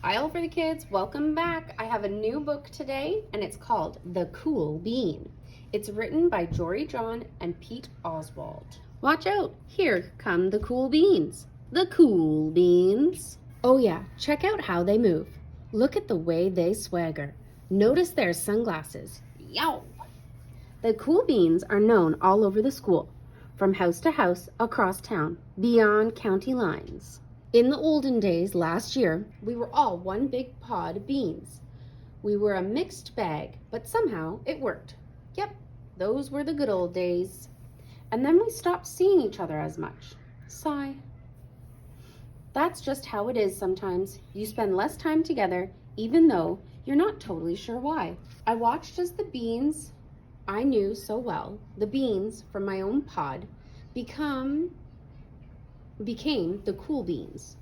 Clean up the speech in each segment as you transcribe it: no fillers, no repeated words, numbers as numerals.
Aisle for the kids, welcome back. I have a new book today and it's called The Cool Bean. It's written by Jory John and Pete Oswald. Watch out, here come the cool beans. The cool beans. Oh yeah, check out how they move. Look at the way they swagger. Notice their sunglasses. Yow! The cool beans are known all over the school, from house to house, across town, beyond county lines. In the olden days, last year, we were all one big pod of beans. We were a mixed bag, but somehow it worked. Yep, those were the good old days. And then we stopped seeing each other as much. Sigh. That's just how it is sometimes. You spend less time together, even though you're not totally sure why. I watched as the beans I knew so well, the beans from my own pod, became the cool beans.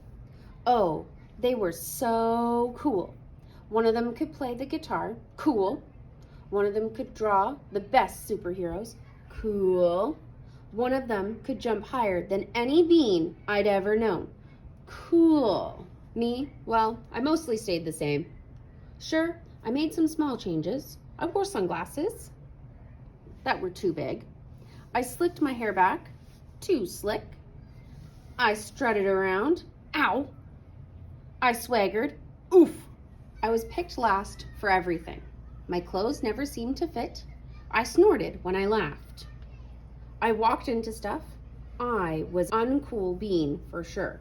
Oh, they were so cool. One of them could play the guitar, cool. One of them could draw the best superheroes, cool. One of them could jump higher than any bean I'd ever known, cool. Me, well, I mostly stayed the same. Sure, I made some small changes. I wore sunglasses that were too big. I slicked my hair back, too slick. I strutted around, ow. I swaggered, oof. I was picked last for everything. My clothes never seemed to fit. I snorted when I laughed. I walked into stuff. I was uncool bean for sure.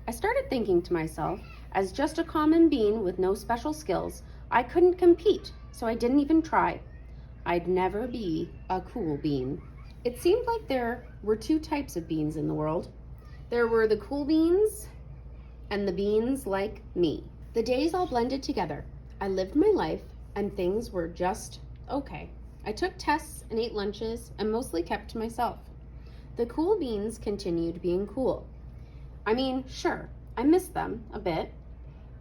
I started thinking to myself, as just a common bean with no special skills, I couldn't compete, so I didn't even try. I'd never be a cool bean. It seemed like there were two types of beans in the world. There were the cool beans and the beans like me. The days all blended together. I lived my life and things were just okay. I took tests and ate lunches and mostly kept to myself. The cool beans continued being cool. I mean, sure, I missed them a bit,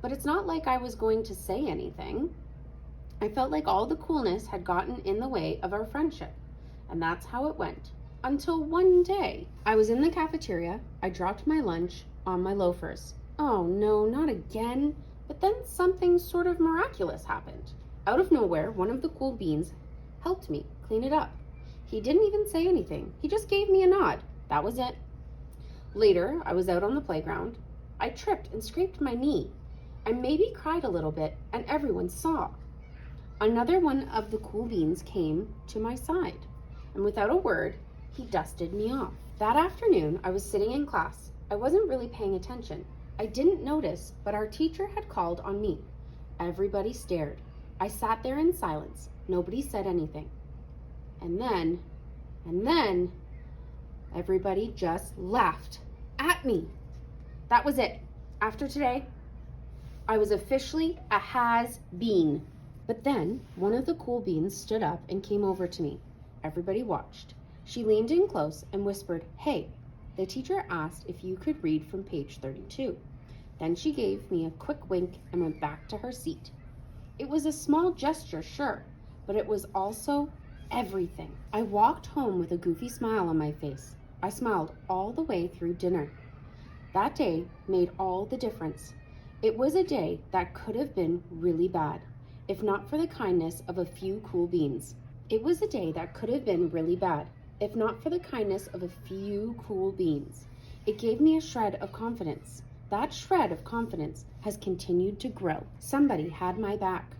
but it's not like I was going to say anything. I felt like all the coolness had gotten in the way of our friendship, and that's how it went. Until one day, I was in the cafeteria, I dropped my lunch on my loafers. Oh no, not again. But then something sort of miraculous happened. Out of nowhere, one of the cool beans helped me clean it up. He didn't even say anything. He just gave me a nod. That was it. Later, I was out on the playground. I tripped and scraped my knee. I maybe cried a little bit, and everyone saw. Another one of the cool beans came to my side, and without a word, he dusted me off. That afternoon, I was sitting in class. I wasn't really paying attention. I didn't notice, but our teacher had called on me. Everybody stared. I sat there in silence. Nobody said anything. And then, everybody just laughed at me. That was it. After today, I was officially a has-been. But then, one of the cool beans stood up and came over to me. Everybody watched. She leaned in close and whispered, "Hey." The teacher asked if you could read from page 32. Then she gave me a quick wink and went back to her seat. It was a small gesture, sure, but it was also everything. I walked home with a goofy smile on my face. I smiled all the way through dinner. That day made all the difference. It was a day that could have been really bad, if not for the kindness of a few cool beans. It was a day that could have been really bad, if not for the kindness of a few cool beans. It gave me a shred of confidence. That shred of confidence has continued to grow. Somebody had my back,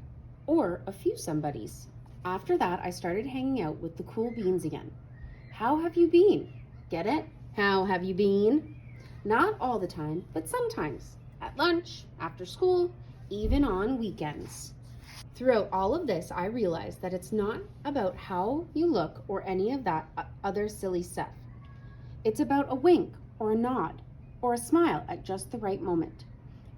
or a few somebodies. After that, I started hanging out with the cool beans again. How have you been? Get it? How have you been? Not all the time, but sometimes. At lunch, after school, even on weekends. Throughout all of this, I realized that it's not about how you look or any of that other silly stuff. It's about a wink or a nod or a smile at just the right moment.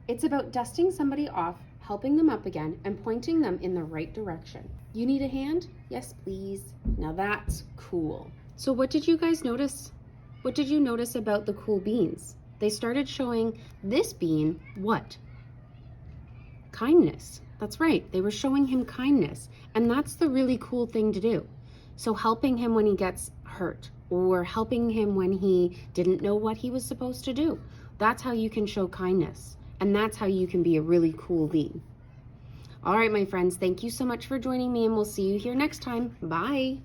It's about dusting somebody off, helping them up again, and pointing them in the right direction. You need a hand? Yes, please. Now that's cool. So what did you guys notice? What did you notice about the cool beans? They started showing this bean what? Kindness. That's right, they were showing him kindness, and that's the really cool thing to do. So helping him when he gets hurt, or helping him when he didn't know what he was supposed to do. That's how you can show kindness. And that's how you can be a really cool bean. All right, my friends, thank you so much for joining me, and we'll see you here next time. Bye.